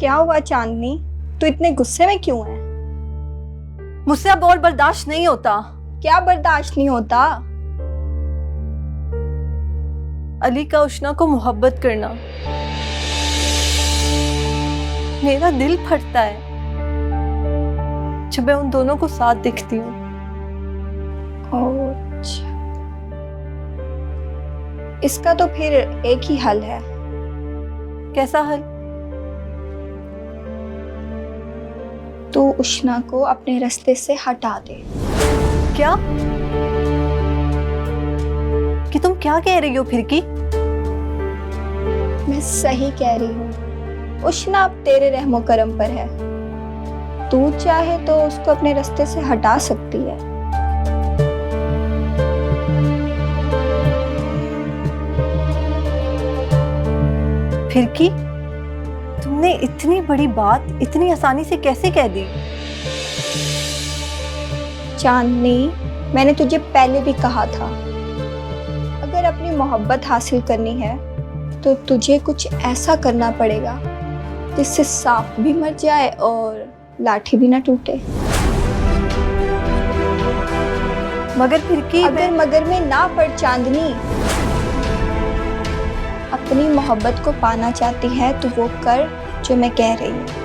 क्या हुआ चांदनी? तू इतने गुस्से में क्यों है? मुझसे अब और बर्दाश्त नहीं होता। क्या बर्दाश्त नहीं होता? अली का उष्णा को मोहब्बत करना। मेरा दिल फटता है जब मैं उन दोनों को साथ देखती हूँ। अच्छा, इसका तो फिर एक ही हल है। कैसा हल? तू उष्णा को अपने रास्ते से हटा दे। क्या? कि तुम क्या कह रही हो फिर की? मैं सही कह रही हूँ। उष्णा अब तेरे रहमो करम पर है। तू चाहे तो उसको अपने रास्ते से हटा सकती है। फिर की तुमने इतनी बड़ी बात इतनी आसानी से कैसे कह दी? चांदनी, मैंने तुझे पहले भी कहा था, अगर अपनी मोहब्बत हासिल करनी है तो तुझे कुछ ऐसा करना पड़ेगा जिससे सांप भी मर जाए और लाठी भी ना टूटे। मगर फिर की अगर मगर में ना पड़ चांदनी। अपनी मोहब्बत को पाना चाहती है तो वो कर जो मैं कह रही हूँ।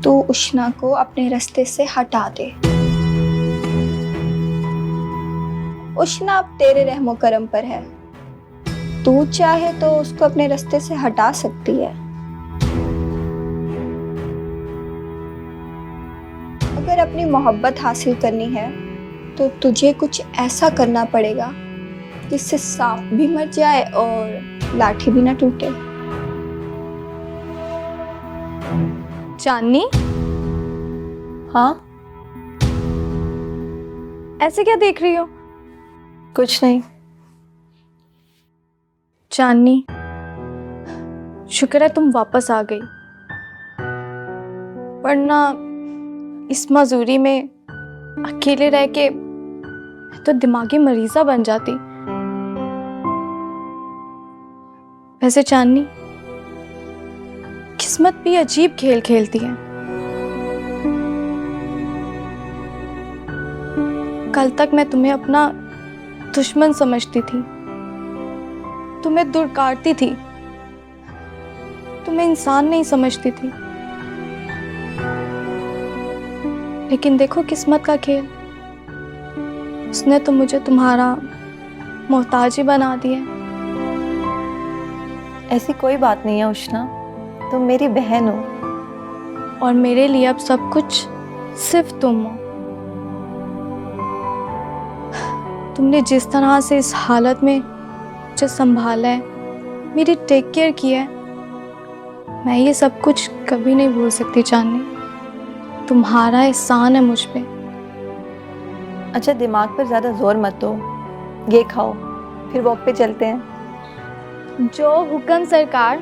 तू उष्णा को अपने रास्ते से हटा दे। उष्णा अब तेरे रहमो करम पर है। तू चाहे तो उसको अपने रास्ते से हटा सकती है। अगर अपनी मोहब्बत हासिल करनी है तो तुझे कुछ ऐसा करना पड़ेगा जिससे सांप भी मर जाए और लाठी भी ना टूटे। चांदनी, हाँ? ऐसे क्या देख रही हो? कुछ नहीं। चांदनी, शुक्र है तुम वापस आ गई, वरना इस मजूरी में अकेले रह के मैं तो दिमागी मरीजा बन जाती। वैसे चांदनी, किस्मत भी अजीब खेल खेलती है। कल तक मैं तुम्हें अपना दुश्मन समझती थी, तुम्हें दुर्कारती थी, तुम्हें इंसान नहीं समझती थी। लेकिन देखो किस्मत का खेल, उसने तो मुझे तुम्हारा मोहताज ही बना दिया। ऐसी कोई बात नहीं है उष्णा, तुम मेरी बहन हो। और मेरे लिए अब सब कुछ सिर्फ तुम हो। तुमने जिस तरह से इस हालत में मुझे संभाला है, मेरी टेक केयर की है, मैं ये सब कुछ कभी नहीं भूल सकती चांदनी। तुम्हारा एहसान है मुझ पे। अच्छा, दिमाग पर ज्यादा जोर मत दो, ये खाओ फिर वॉक पे चलते हैं। जो हुक्म सरकार।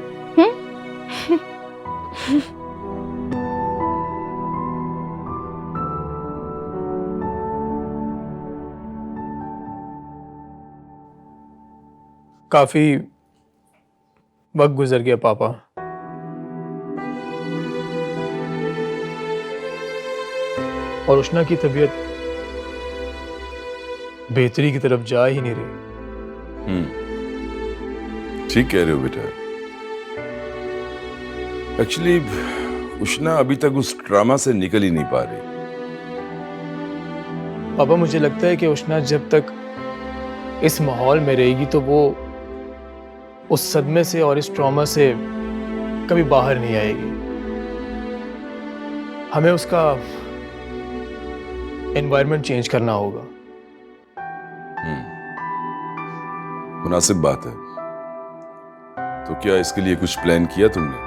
काफी वक्त गुजर गया पापा, और उष्णा की तबीयत बेहतरी की तरफ जा ही नहीं रही। ठीक कह रहे हो बेटा। एक्चुअली उष्णा अभी तक उस ड्रामा से निकल ही नहीं पा रही। पापा, मुझे लगता है कि उष्णा जब तक इस माहौल में रहेगी तो वो उस सदमे से और इस ट्रॉमा से कभी बाहर नहीं आएगी। हमें उसका एनवायरनमेंट चेंज करना होगा। मुनासिब बात है। तो क्या इसके लिए कुछ प्लान किया तुमने?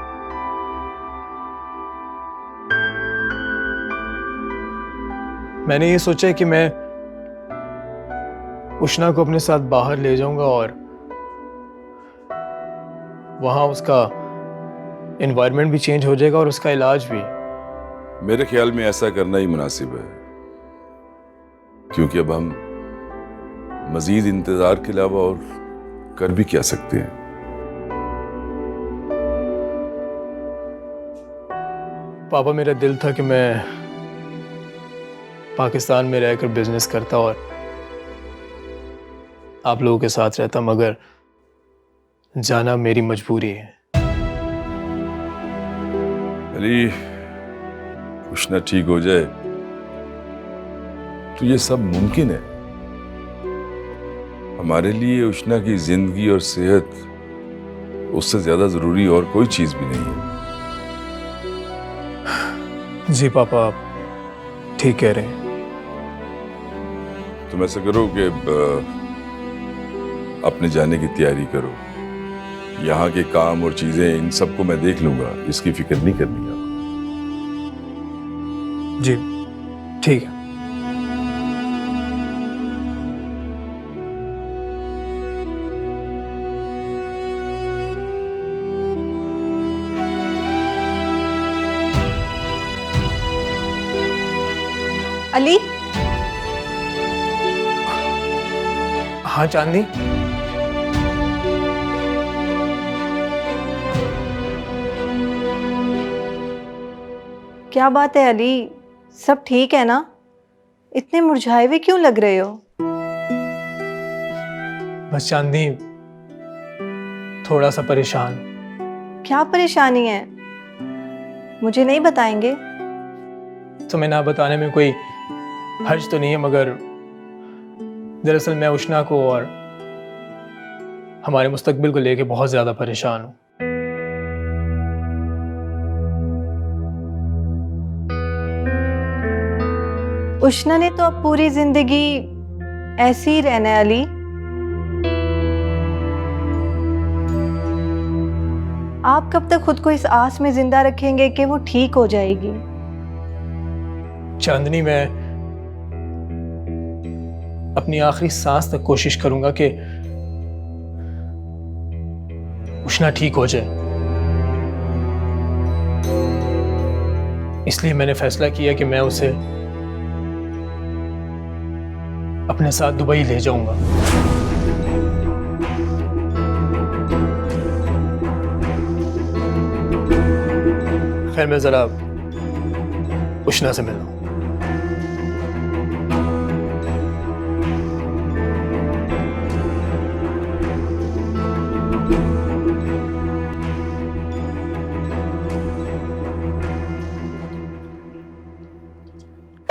मैंने ये सोचा है कि मैं उष्णा को अपने साथ बाहर ले जाऊंगा और वहां उसका एनवायरनमेंट भी चेंज हो जाएगा और उसका इलाज भी। मेरे ख्याल में ऐसा करना ही मुनासिब है, क्योंकि अब हम मजीद इंतजार के अलावा और कर भी क्या सकते हैं। पापा, मेरा दिल था कि मैं पाकिस्तान में रहकर बिजनेस करता और आप लोगों के साथ रहता, मगर जाना मेरी मजबूरी है। अली, उष्णा ठीक हो जाए तो ये सब मुमकिन है। हमारे लिए उष्णा की जिंदगी और सेहत उससे ज्यादा जरूरी और कोई चीज भी नहीं है। जी पापा, आप ठीक कह रहे हैं। तुम ऐसा करो कि अपने जाने की तैयारी करो। यहाँ के काम और चीजें इन सबको मैं देख लूंगा, इसकी फिक्र नहीं करनी है। जी ठीक है। अली, हाँ चांदनी, क्या बात है अली, सब ठीक है ना? इतने मुरझाए हुए क्यों लग रहे हो? बस चांदनी थोड़ा सा परेशान। क्या परेशानी है? मुझे नहीं बताएंगे? तुम्हें ना बताने में कोई हर्ज तो नहीं है, मगर दरअसल मैं उष्णा को और हमारे मुस्तकबिल को लेके बहुत ज्यादा परेशान हूँ। उष्णा ने तो अब पूरी जिंदगी ऐसे ही रहना है अली। आप कब तक खुद को इस आस में जिंदा रखेंगे कि वो ठीक हो जाएगी? चांदनी, मैं अपनी आखिरी सांस तक कोशिश करूंगा कि उष्णा ठीक हो जाए। इसलिए मैंने फैसला किया कि मैं उसे अपने साथ दुबई ले जाऊंगा। खैर, मैं जरा उष्णा से मिलूं।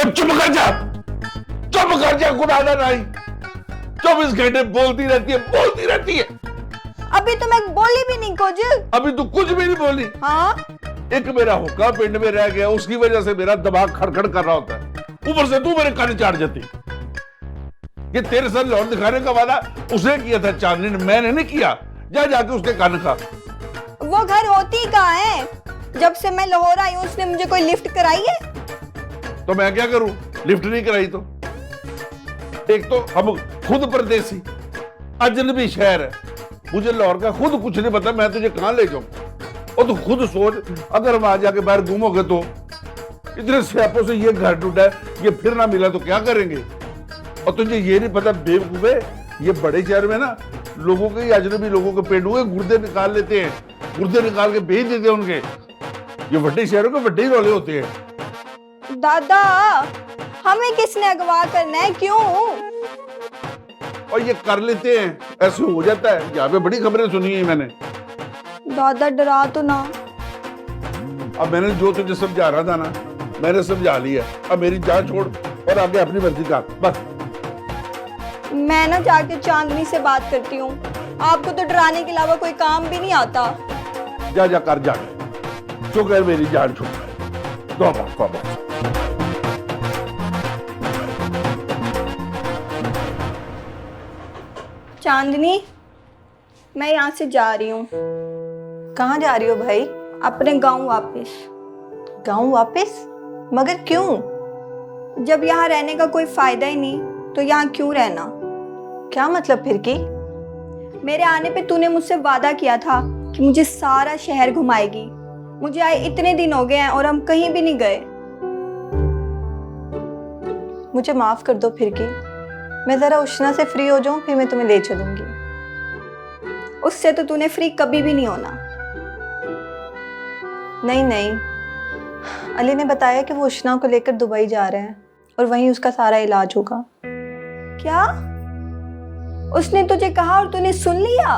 चुप कर जा, चुप कर जा, गुनाह नहीं। 24 घंटे बोलती रहती है। अभी तो मैं बोली भी नहीं कुछ। अभी तू कुछ भी नहीं बोली। हाँ, एक मेरा हुक्का पिंड में रह गया, उसकी वजह से मेरा दिमाग खड़खड़ कर रहा होता है। ऊपर से तू मेरे कान चाट जाती। ये तेरे साथ लौट दिखाने का वादा उसने किया था चांदनी ने, मैंने नहीं किया। जा जाके उसके कान खा। वो घर होती कहाँ है? जब से मैं लाहौर आई हूँ उसने मुझे कोई लिफ्ट कराई है? तो मैं क्या करूं? लिफ्ट नहीं कराई तो? एक तो हम खुद परदेसी, अजनबी शहर है, मुझे लाहौर का खुद कुछ नहीं पता, मैं तुझे कहां ले जाऊं? और तू खुद सोच, अगर हम आज जाके बाहर घूमोगे तो इतने स्यापों से ये घर टूटा है, ये फिर ना मिला तो क्या करेंगे? और तुझे ये नहीं पता बेवकूफे, ये बड़े शहर में ना लोगों के, अजनबी लोगों के पेट हुए गुर्दे निकाल लेते हैं, गुर्दे निकाल के भेज देते हैं उनके। ये बड़े शहरों के बड़े ही रोले होते हैं। दादा, हमें किसने अगवा करना है? क्यों? और ये कर लेते हैं, ऐसे हो जाता है। यहाँ पे बड़ी खबरें सुनी है मैंने। दादा डरा तो ना। अब मैंने जो तुझे समझा रहा था ना, मैंने समझा लिया। अब मेरी जान छोड़ और आगे अपनी मर्जी कर बस। मैं ना जाके चांदनी से बात करती हूँ। आपको तो डराने के अलावा कोई काम भी नहीं आता। जा जा कर, जा जो कर, मेरी जान छोड़। तौबा। चांदनी, मैं यहाँ से जा रही हूँ कहाँ जा रही हो भाई? अपने गांव वापस। गांव वापस? मगर क्यों? जब यहाँ रहने का कोई फायदा ही नहीं तो यहाँ क्यों रहना? क्या मतलब फिर की? मेरे आने पे तूने मुझसे वादा किया था कि मुझे सारा शहर घुमाएगी। मुझे आए इतने दिन हो गए हैं और हम कहीं भी नहीं गए। मुझे माफ कर दो फिर की। मैं जरा उष्णा से फ्री हो जाऊं फिर मैं तुम्हें ले चलूंगी। उससे तो तूने फ्री कभी भी नहीं होना। नहीं नहीं, अली ने बताया कि वो उष्णा को लेकर दुबई जा रहे हैं और वहीं उसका सारा इलाज होगा। क्या? उसने तुझे कहा और तूने सुन लिया?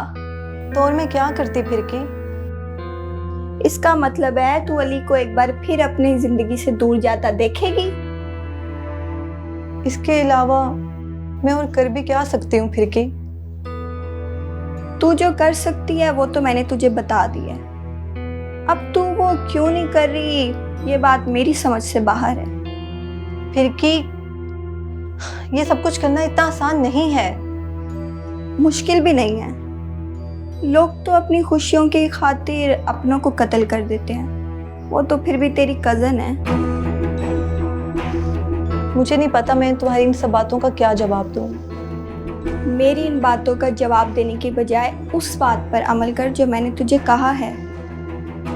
तो और मैं क्या करती फिर की? इसका मतलब है तू अली को एक बार फिर अपनी जिंदगी से दूर जाता देखेगी? इसके अलावा मैं और कर भी क्या सकती हूँ फिर की? तू जो कर सकती है वो तो मैंने तुझे बता दी है। अब तू वो क्यों नहीं कर रही ये बात मेरी समझ से बाहर है। फिर की ये सब कुछ करना इतना आसान नहीं है। मुश्किल भी नहीं है। लोग तो अपनी खुशियों की खातिर अपनों को कत्ल कर देते हैं। वो तो फिर भी तेरी कजन है। मुझे नहीं पता मैं तुम्हारी इन सब बातों का क्या जवाब दूँ। मेरी इन बातों का जवाब देने की बजाय उस बात पर अमल कर जो मैंने तुझे कहा है।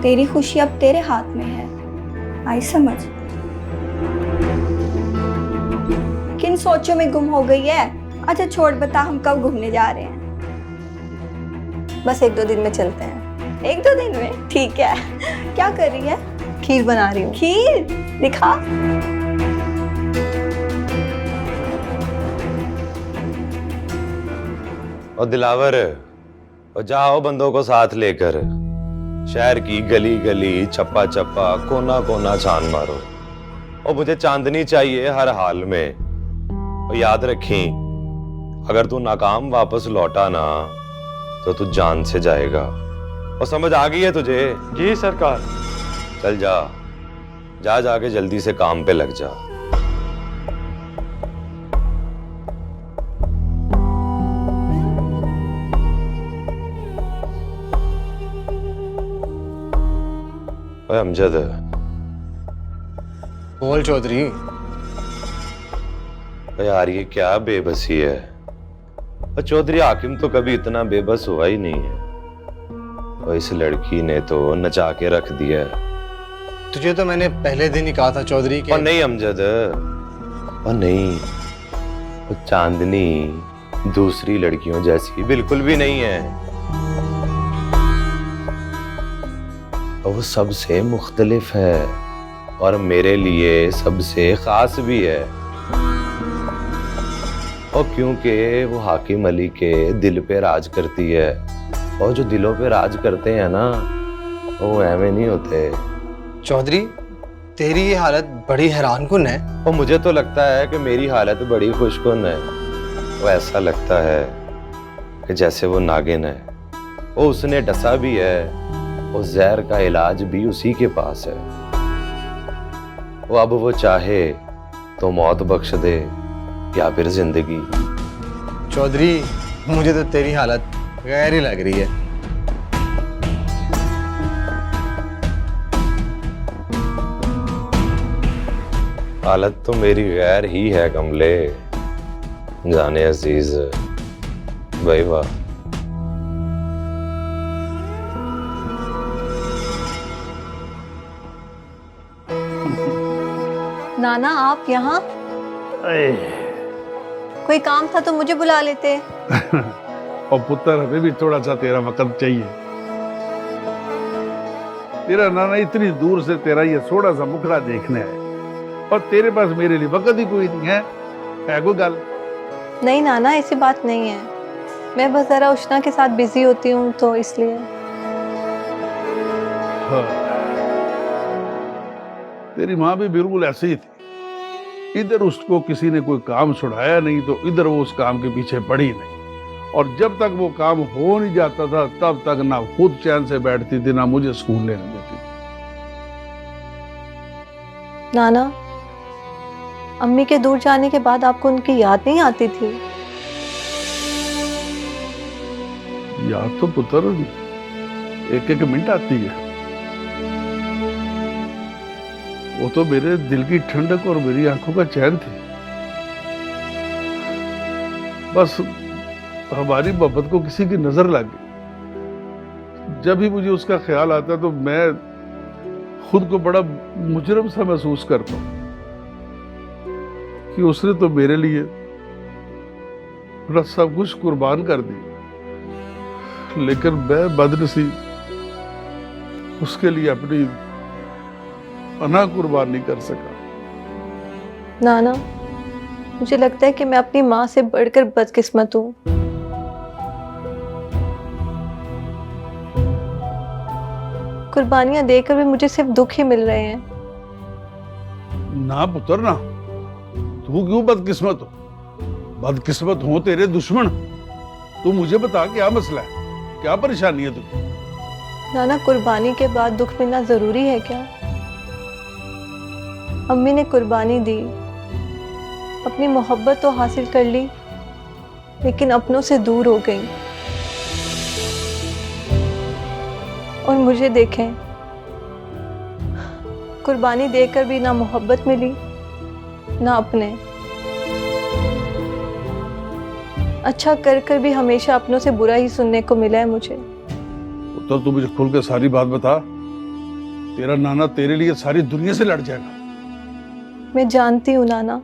तेरी खुशी अब तेरे हाथ में है। आई समझ? किन सोचों में गुम हो गई है? अच्छा छोड़, बता हम कब घूमने जा रहे हैं? बस 1-2 दिन में चलते हैं। 1-2 दिन में? ठीक है। क्या कर रही है? खीर बना रही हूँ। खीर? दिखा। और दिलावर, और जाओ बंदों को साथ लेकर शहर की गली गली चप्पा चप्पा कोना कोना छान मारो। और मुझे चांदनी चाहिए हर हाल में। और याद रखी, अगर तू नाकाम वापस लौटा ना तो तू जान से जाएगा। और समझ आ गई है तुझे? जी सरकार। चल जा, जा जाके जल्दी से काम पे लग जा। ओए अमजद, बोल चौधरी। ओए यार ये क्या बेबसी है। और चौधरी हाकिम तो कभी इतना बेबस हुआ ही नहीं है। और इस लड़की ने तो नचा के रख दिया है। तुझे तो मैंने पहले दिन ही कहा था चौधरी और नहीं अमजद, और नहीं, वो चांदनी दूसरी लड़कियों जैसी बिल्कुल भी नहीं है। और वो सबसे मुख्तलिफ है और मेरे लिए सबसे खास भी है। और क्योंकि वो हाकिम अली के दिल पे राज करती है। और जो दिलों पे राज करते हैं ना वो ऐਵੇਂ नहीं होते। चौधरी तेरी ये हालत बड़ी हैरानकुन है। और मुझे तो लगता है कि मेरी हालत बड़ी खुशकुन है। वो ऐसा लगता है कि जैसे वो नागिन है। वो उसने डसा भी है। वो जहर का इलाज भी उसी के पास है। वो अब वो चाहे तो मौत बख्श दे या फिर जिंदगी। चौधरी मुझे तो तेरी हालत गैर ही लग रही है। हालत तो मेरी गैर ही है कमले। जाने अजीज भाई वाह। नाना आप यहाँ? कोई काम था तो मुझे बुला लेते। और पुत्र हमें भी थोड़ा सा तेरा वक्त चाहिए। तेरा नाना इतनी दूर से तेरा ये थोड़ा सा मुखड़ा देखने आए और तेरे पास मेरे लिए वक्त ही कोई नहीं है कोई गल? नहीं नाना ऐसी बात नहीं है। मैं बस जरा उष्णा के साथ बिजी होती हूँ तो इसलिए। हाँ। तेरी माँ भी बिल्कुल ऐसे ही थी। इधर उसको किसी ने कोई काम छुड़ाया नहीं तो इधर वो उस काम के पीछे पड़ी नहीं। और जब तक वो काम हो नहीं जाता था तब तक ना खुद चैन से बैठती थी ना मुझे स्कूल लेने देती थी। नाना अम्मी के दूर जाने के बाद आपको उनकी याद नहीं आती थी? याद तो पुत्र एक एक मिनट आती है। वो तो मेरे दिल की ठंडक और मेरी आंखों का चैन थी। बस हमारी मोहब्बत को किसी की नजर लग गई। जब भी मुझे उसका ख्याल आता तो मैं खुद को बड़ा मुजरम सा महसूस करता हूं कि उसने तो मेरे लिए अपना सब कुछ कुर्बान कर दिया, लेकिन मैं बदनसीब उसके लिए अपनी पनाह कुर्बान नहीं कर सका। नाना, मुझे लगता है कि मैं अपनी माँ से बढ़कर बदकिस्मत हूँ। कुर्बानियां देकर भी मुझे सिर्फ दुख ही मिल रहे हैं। ना पुत्र ना, तू क्यों बदकिस्मत हो? बदकिस्मत हो तेरे दुश्मन। तू मुझे बता क्या मसला है, क्या परेशानी है तुझे? नाना, कुर्बानी के बाद दुख मिलना जरूरी है क्या? अम्मी ने कुर्बानी दी, अपनी मोहब्बत तो हासिल कर ली, लेकिन अपनों से दूर हो गई। और मुझे देखें, कुर्बानी देकर भी ना मोहब्बत मिली ना अपने। अच्छा कर कर भी हमेशा अपनों से बुरा ही सुनने को मिला है मुझे। तो तू मुझे खुल के सारी बात बता। तेरा नाना तेरे लिए सारी दुनिया से लड़ जाएगा। मैं जानती हूँ नाना,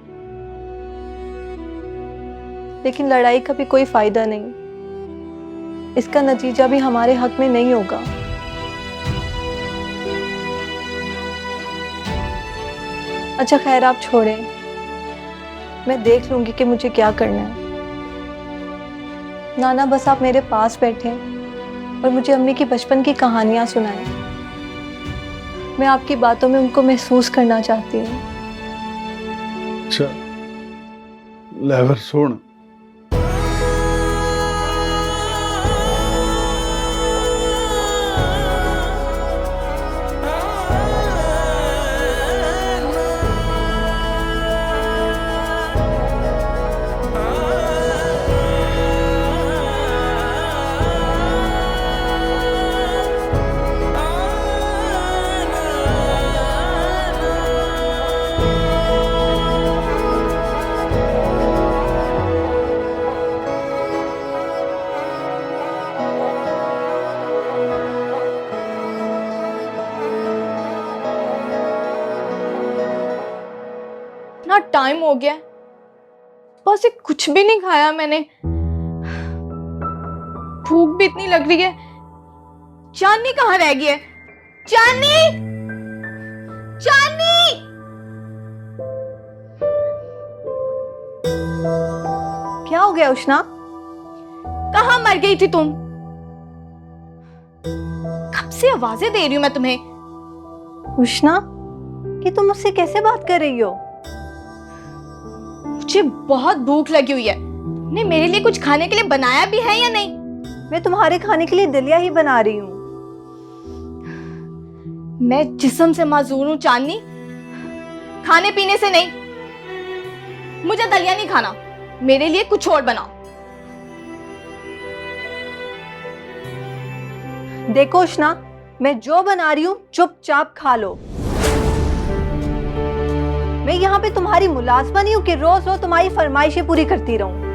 लेकिन लड़ाई का भी कोई फायदा नहीं। इसका नतीजा भी हमारे हक में नहीं होगा। अच्छा खैर, आप छोड़ें, मैं देख लूंगी कि मुझे क्या करना है। नाना, बस आप मेरे पास बैठें और मुझे अम्मी की बचपन की कहानियां सुनाएं। मैं आपकी बातों में उनको महसूस करना चाहती हूँ। अच्छा लेवर सुन। इतना टाइम हो गया, सुबह से कुछ भी नहीं खाया मैंने। भूख भी इतनी लग रही है। चांदनी कहाँ रह गई है? चांदनी, चांदनी! क्या हो गया उष्णा? कहाँ मर गई थी तुम? कब से आवाजें दे रही हूं मैं तुम्हें। उष्णा, कि तुम मुझसे कैसे बात कर रही हो? मुझे बहुत भूख लगी हुई है। तुमने मेरे लिए कुछ खाने के लिए बनाया भी है या नहीं? मैं तुम्हारे खाने के लिए दलिया ही बना रही हूँ। मैं जिस्म से माजूर हूँ चांदनी, खाने पीने से नहीं। मुझे दलिया नहीं खाना, मेरे लिए कुछ और बनाओ। देखो उष्णा, मैं जो बना रही हूँ चुपचाप खा लो। मैं यहाँ पे तुम्हारी मुलाजमा नहीं हूँ कि रोज रोज तुम्हारी फरमाइशें पूरी करती रहूं।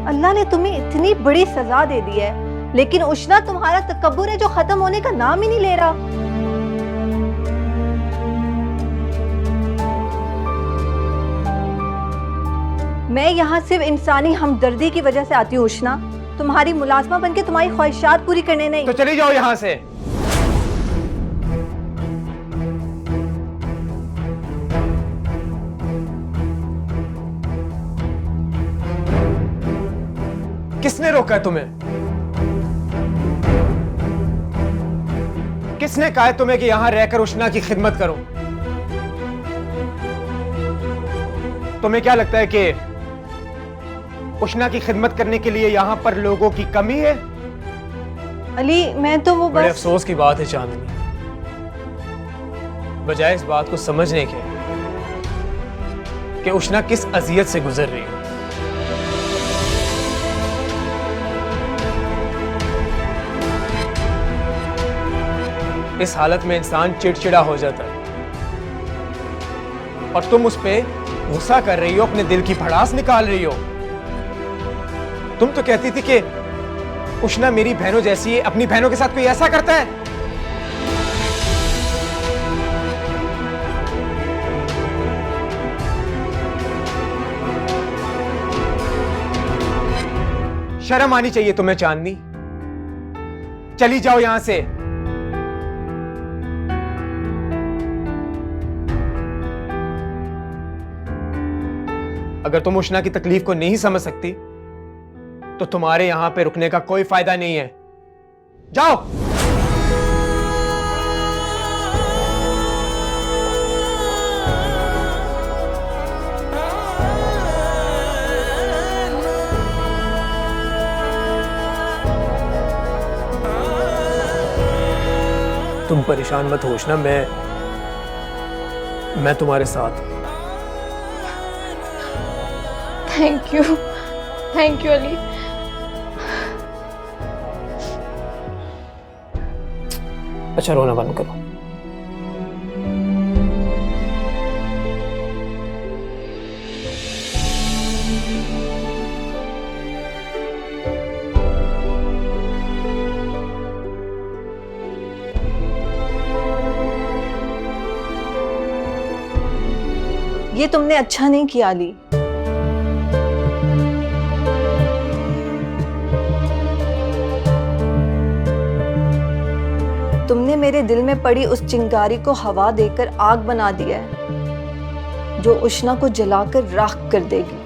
अल्लाह ने तुम्हें इतनी बड़ी सजा दे दी है, लेकिन उष्णा तुम्हारा तकब्बुर है जो खत्म होने का नाम ही नहीं ले रहा। मैं यहाँ सिर्फ इंसानी हमदर्दी की वजह से आती हूँ उष्णा, तुम्हारी मुलाजमा बनके तुम्हारी ख्वाहिशात पूरी करने नहीं। तो चली जाओ यहाँ से। किसने रोका है तुम्हें? किसने कहा है तुम्हें कि यहां रहकर उष्णा की खिदमत करो? तुम्हें क्या लगता है कि उष्णा की खिदमत करने के लिए यहां पर लोगों की कमी है? अली, मैं तो वो बड़े बस अफसोस की बात है चांदनी, बजाय इस बात को समझने के कि उष्णा किस अजियत से गुजर रही है। इस हालत में इंसान चिड़चिड़ा हो जाता है, और तुम उस पे गुस्सा कर रही हो, अपने दिल की भड़ास निकाल रही हो। तुम तो कहती थी कि उष्णा मेरी बहनों जैसी है, अपनी बहनों के साथ कोई ऐसा करता है? शर्म आनी चाहिए तुम्हें चांदनी। चली जाओ यहां से। अगर तुम उष्णा की तकलीफ को नहीं समझ सकती तो तुम्हारे यहां पे रुकने का कोई फायदा नहीं है। जाओ। तुम परेशान मत हो उष्णा, मैं तुम्हारे साथ। Thank you Ali. अच्छा, रोना बंद करो। ये तुमने अच्छा नहीं किया अली। तुमने मेरे दिल में पड़ी उस चिंगारी को हवा देकर आग बना दिया है, जो उष्णा को जलाकर राख कर देगी।